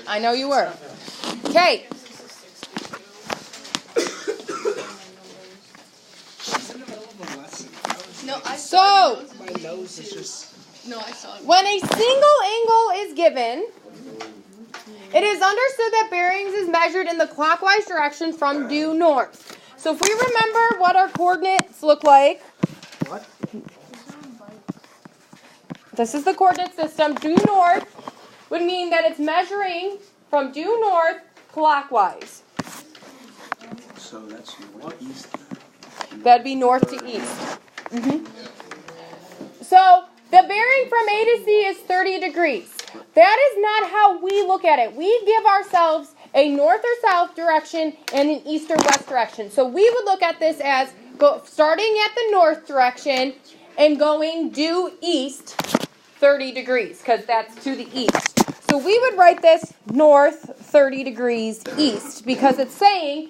I know you were. Okay. No, I So, My nose is just... No, I saw it. when a single angle is given, it is understood that bearings is measured in the clockwise direction from due north. So if we remember what our coordinates look like, What? this is the coordinate system. Due north would mean that it's measuring from due north clockwise. So that's northeast. That'd be north to east. So the bearing from A to C is 30 degrees. That is not how we look at it. We give ourselves a north or south direction and an east or west direction. So we would look at this as starting at the north direction and going due east 30 degrees, because that's to the east. So we would write this north 30 degrees east, because it's saying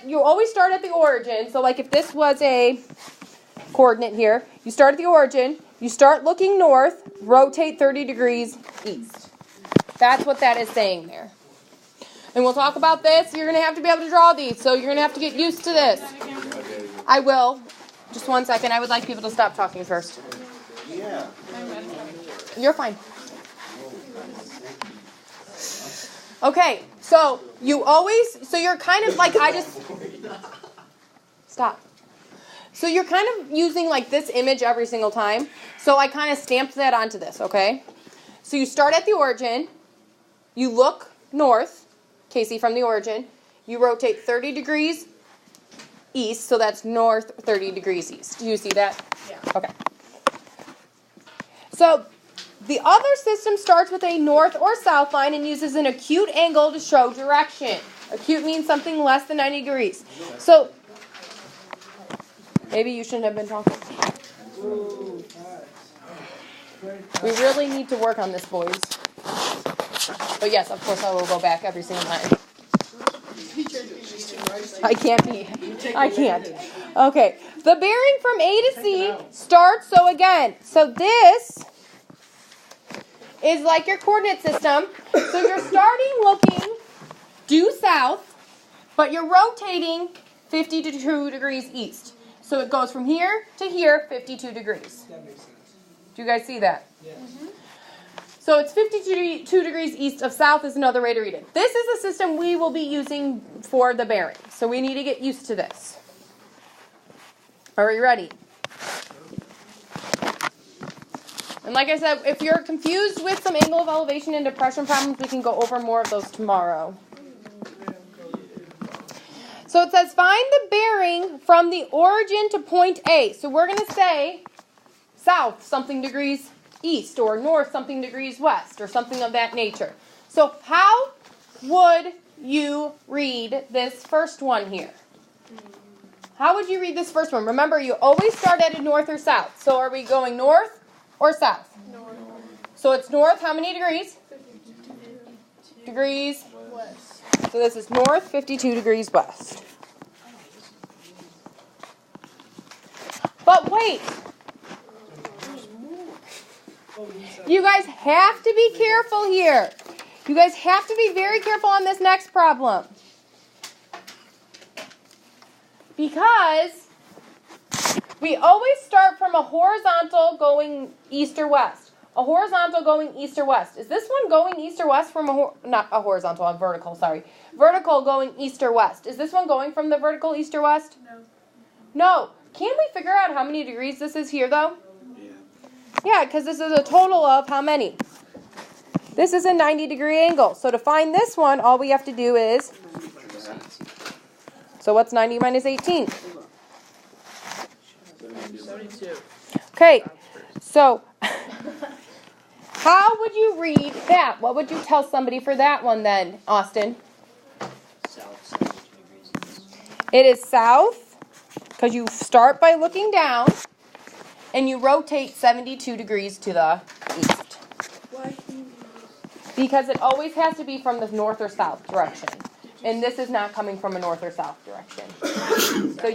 you always start at the origin. So like if this was a coordinate here, you start at the origin, you start looking north, rotate 30 degrees east. That's what that is saying there. And we'll talk about this. You're going to have to be able to draw these, so you're going to have to get used to this. I will. Just 1 second. I would like people to stop talking first. Yeah. You're fine. Okay, so you're kind of like, stop. So you're kind of using like this image every single time. So I kind of stamped that onto this, okay? So you start at the origin, you look north, Casey, from the origin, you rotate 30 degrees east, so that's north 30 degrees east. Do you see that? Yeah. Okay. So the other system starts with a north or south line and uses an acute angle to show direction. Acute means something less than 90 degrees. So maybe you shouldn't have been talking. We really need to work on this, boys. But yes, of course I will go back every single time. I can't. Okay. The bearing from A to C starts, so this is like your coordinate system. So you're starting looking due south, but you're rotating 52 degrees east. So it goes from here to here, 52 degrees. That makes sense. Do you guys see that? Yeah. So it's 52 degrees east of south is another way to read it. This is the system we will be using for the bearing. So we need to get used to this. Are we ready? And like I said, if you're confused with some angle of elevation and depression problems, we can go over more of those tomorrow. So it says find the bearing from the origin to point A. So we're going to say south something degrees east, or north something degrees west, or something of that nature. So how would you read this first one here? How would you read this first one? Remember, you always start at a north or south. So are we going north or south? North. So it's north how many degrees? Degrees. West. So this is north, 52 degrees west. But wait. You guys have to be careful here. You guys have to be very careful on this next problem. Because we always start from a horizontal going east or west. A horizontal going east or west. Is this one going east or west from a vertical, sorry. Vertical going east or west. Is this one going from the vertical east or west? No. No. Can we figure out how many degrees this is here, though? Yeah. Yeah, because this is a total of how many? This is a 90-degree angle. So to find this one, all we have to do is... So what's 90 minus 18? 72. Okay, so how would you read that? What would you tell somebody for that one then, Austin? South, 72 degrees east. It is south, because you start by looking down, and you rotate 72 degrees to the east. Why? Because it always has to be from the north or south direction. And this is not coming from a north or south direction. So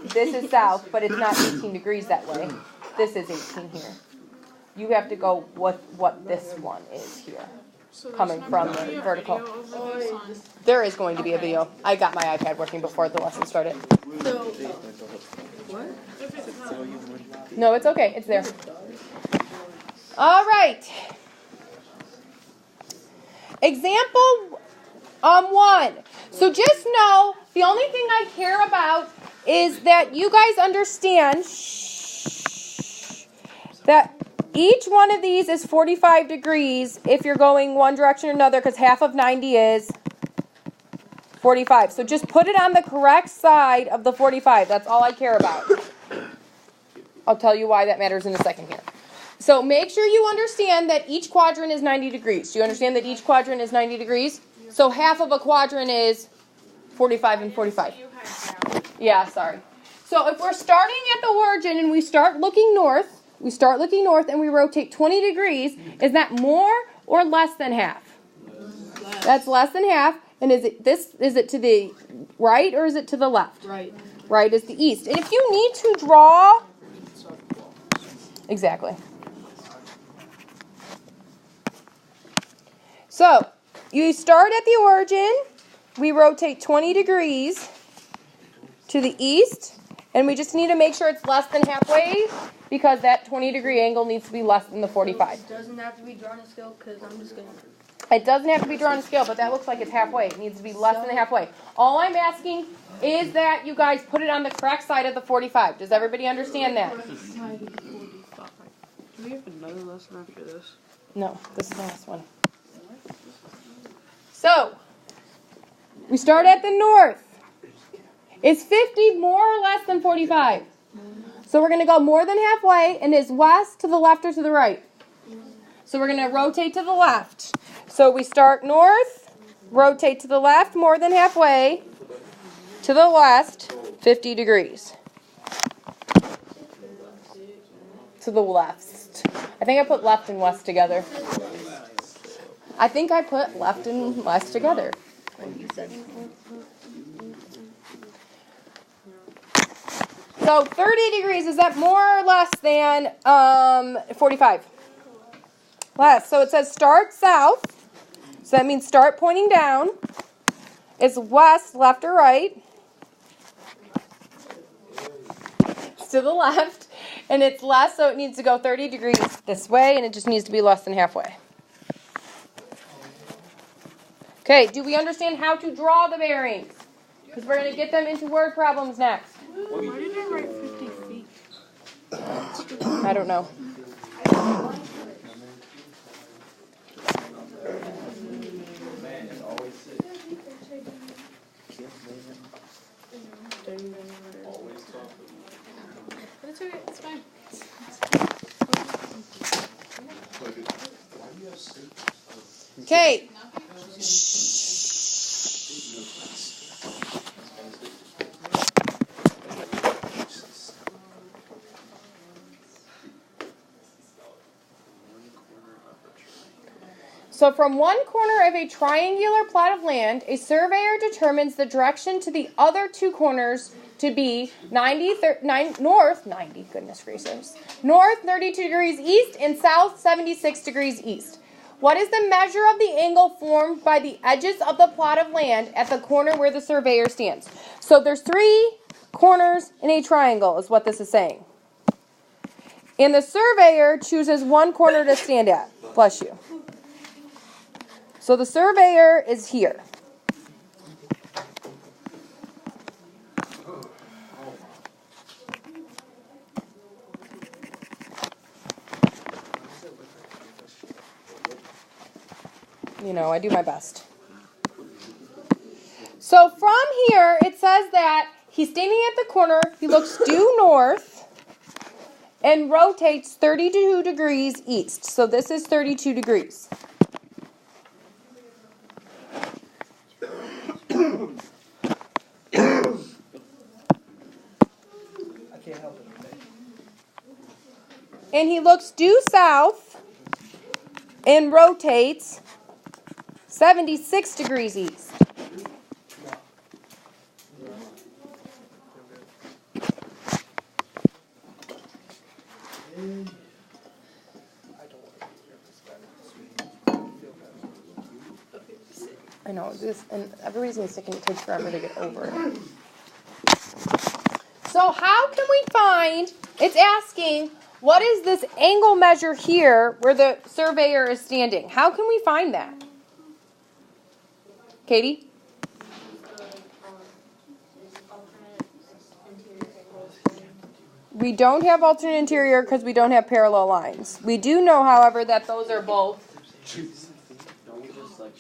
this is south, but it's not 18 degrees that way. This is 18 here. You have to go what this one is here. So there's coming not from gonna the be a vertical. video over this on- There is going to be a video. I got my iPad working before the lesson started. So, what? If it's not. No, it's okay. It's there. All right. Example 1. So just know the only thing I care about is that you guys understand that each one of these is 45 degrees if you're going one direction or another, because half of 90 is 45. So just put it on the correct side of the 45. That's all I care about. I'll tell you why that matters in a second here. So make sure you understand that each quadrant is 90 degrees. Do you understand that each quadrant is 90 degrees? So half of a quadrant is 45 and 45. Yeah, sorry. So if we're starting at the origin and we start looking north, and we rotate 20 degrees, is that more or less than half? Less. That's less than half. And is it to the right or is it to the left? Right. Right is the east. And if you need to draw, exactly. So, you start at the origin, we rotate 20 degrees to the east, and we just need to make sure it's less than halfway, because that 20-degree angle needs to be less than the 45. It doesn't have to be drawn to scale because I'm just going to. It doesn't have to be drawn to scale, but that looks like it's halfway. It needs to be less than halfway. All I'm asking is that you guys put it on the correct side of the 45. Does everybody understand that? Do we have another lesson after this? No, this is the last one. So, we start at the north. Is 50 more or less than 45? So we're going to go more than halfway, and is west to the left or to the right? So we're going to rotate to the left. So we start north, rotate to the left more than halfway, to the west, 50 degrees. To the left. I think I put left and west together. I think I put left and west together. So 30 degrees, is that more or less than 45? Less. So it says start south. So that means start pointing down. It's west, left or right. It's to the left. And it's less, so it needs to go 30 degrees this way, and it just needs to be less than halfway. Okay, do we understand how to draw the bearings? Because we're going to get them into word problems next. Why did I write 50 feet? I don't know. That's okay, it's fine. Okay. So from one corner of a triangular plot of land, a surveyor determines the direction to the other two corners to be north 32 degrees east and south 76 degrees east. What is the measure of the angle formed by the edges of the plot of land at the corner where the surveyor stands? So there's 3 corners in a triangle is what this is saying. And the surveyor chooses one corner to stand at. Bless you. So the surveyor is here. You know, I do my best. So from here, it says that he's standing at the corner, he looks due north, and rotates 32 degrees east. So this is 32 degrees. And he looks due south and rotates 76 degrees east. I know this, and everybody's gonna stick and it takes forever to get over it. So how can we find, it's asking, what is this angle measure here where the surveyor is standing? How can we find that? Katie? We don't have alternate interior because we don't have parallel lines. We do know, however, that those are both. Don't we just like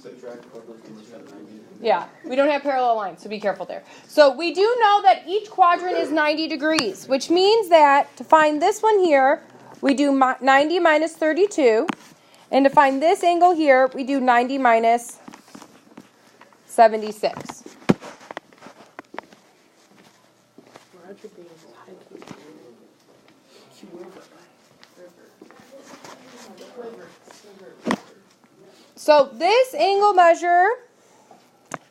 subtract both those things from 90? Yeah, we don't have parallel lines, so be careful there. So we do know that each quadrant is 90 degrees, which means that to find this one here, we do 90 minus 32. And to find this angle here, we do 90 minus 76. Roger Bean is hiking. So this angle measure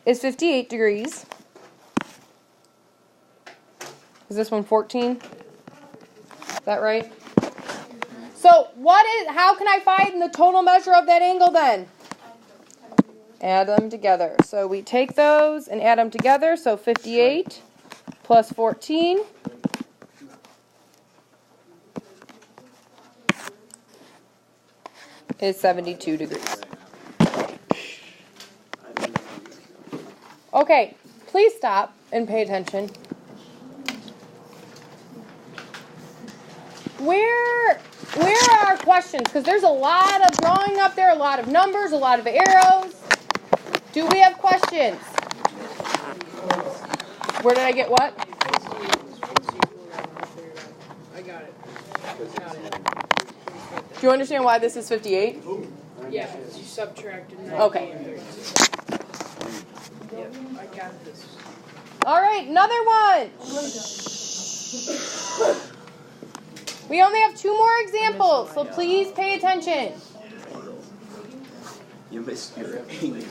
is 58 degrees. Is this one 14? Is that right? So how can I find the total measure of that angle then? Add them together. So we take those and add them together. So 58 plus 14 is 72 degrees. Okay, please stop and pay attention. Where are our questions? Because there's a lot of drawing up there, a lot of numbers, a lot of arrows. Do we have questions? Where did I get what? I got it. Do you understand why this is 58? Yeah, because you subtracted 90. Okay. Yep, I got this. All right, another one. We only have 2 more examples, so please pay attention. You missed your angle.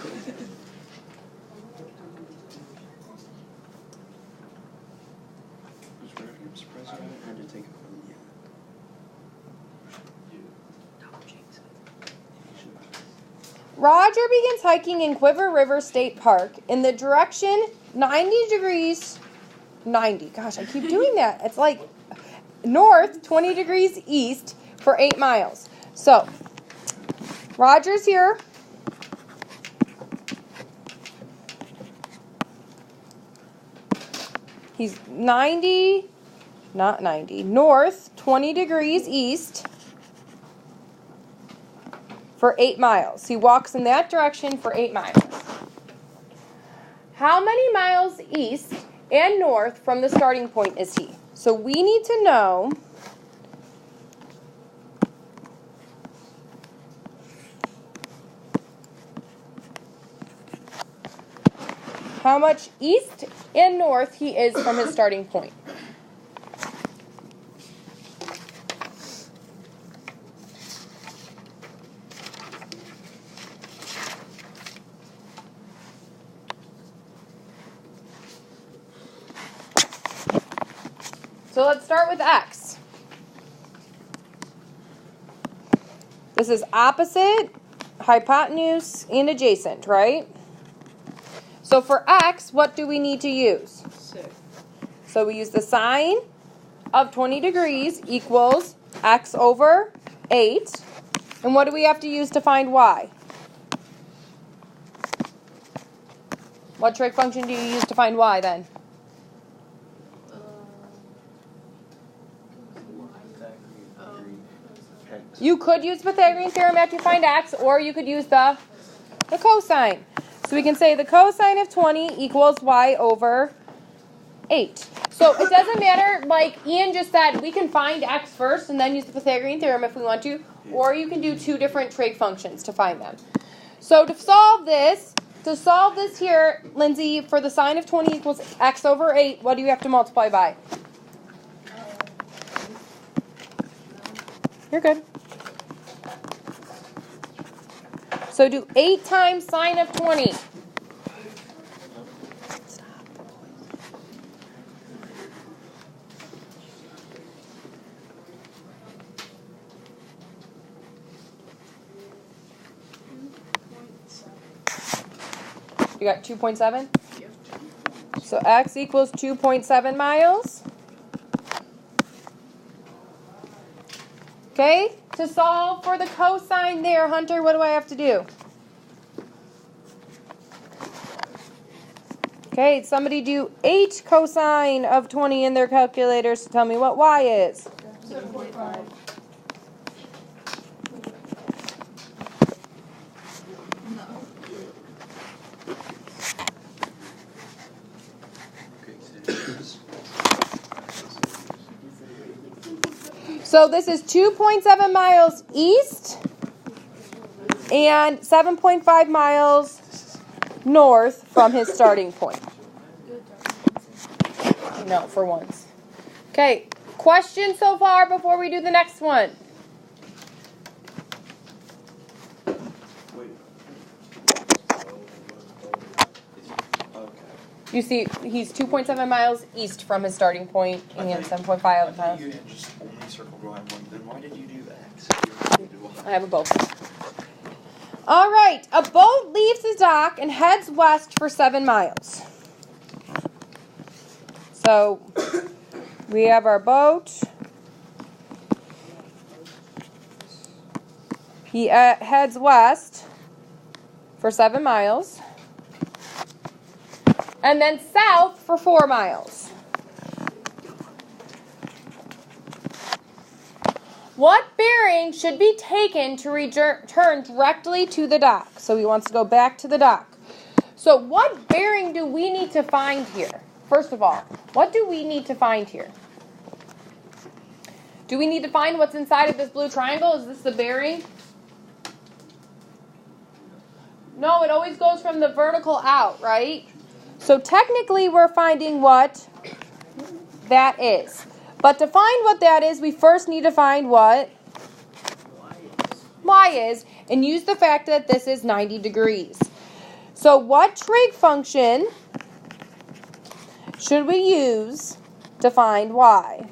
Was Reagan's president? I had to take it from you. Roger begins hiking in Quiver River State Park in the direction 90 degrees, 90, gosh, I keep doing that. It's like north, 20 degrees east for 8 miles. So, Roger's here. He's 90, not 90, north, 20 degrees east for 8 miles. He walks in that direction for 8 miles. How many miles east and north from the starting point is he? So we need to know how much east and north he is from his starting point. So let's start with x. This is opposite, hypotenuse, and adjacent, right? So for x, what do we need to use? 6. So we use the sine of 20 degrees equals x over 8. And what do we have to use to find y? What trig function do you use to find y then? You could use Pythagorean theorem after you find x, or you could use the cosine. So we can say the cosine of 20 equals y over 8. So it doesn't matter, like Ian just said, we can find x first and then use the Pythagorean theorem if we want to, or you can do 2 different trig functions to find them. So to solve this here, Lindsay, for the sine of 20 equals x over 8, what do you have to multiply by? You're good. So do 8 times sine of 20. You got 2.7? So x equals 2.7 miles. Okay, to solve for the cosine there, Hunter, what do I have to do? Okay, somebody do h cosine of 20 in their calculators to tell me what y is. 7.5. So this is 2.7 miles east and 7.5 miles north from his starting point. No, for once. Okay, questions so far before we do the next one? Wait. Okay. You see, he's 2.7 miles east from his starting point and 7.5 I miles. thought you had just only circled Y one. Then why did you do X? I have a boat. All right, a boat leaves the dock and heads west for 7 miles. So we have our boat. He heads west for 7 miles. And then south for 4 miles. What bearing should be taken to return directly to the dock? So he wants to go back to the dock. So what bearing do we need to find here? First of all, what do we need to find here? Do we need to find what's inside of this blue triangle? Is this the bearing? No, it always goes from the vertical out, right? So technically we're finding what that is. But to find what that is, we first need to find what y is and use the fact that this is 90 degrees. So what trig function should we use to find y?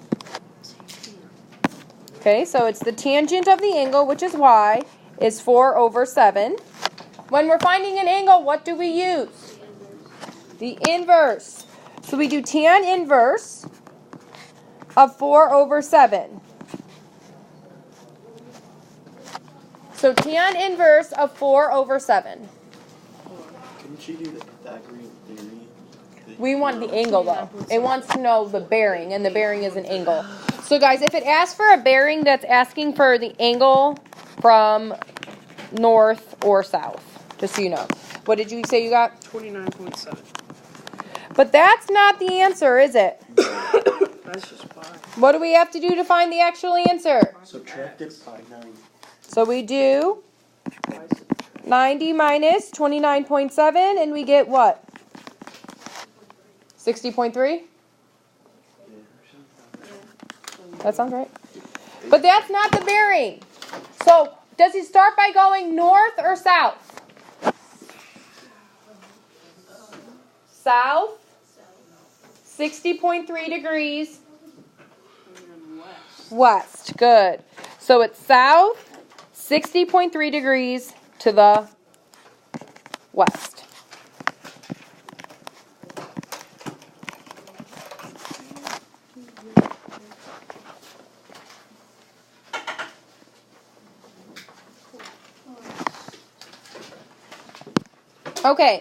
Okay, so it's the tangent of the angle, which is y, is 4 over 7. When we're finding an angle, what do we use? The inverse. So we do tan inverse of 4 over 7. So tan inverse of 4 over 7. Couldn't you do the Pythagorean theory? We want the angle, though. It wants to know the bearing, and the bearing is an angle. So, guys, if it asks for a bearing that's asking for the angle from north or south, just so you know. What did you say you got? 29.7. But that's not the answer, is it? That's just pi. What do we have to do to find the actual answer? Subtracted by 9. So we do 90 minus 29.7, and we get what? 60.3? That sounds right. But that's not the bearing. So does he start by going north or south? South. 60.3 degrees. West. Good. So it's south, 60.3 degrees to the west. Okay.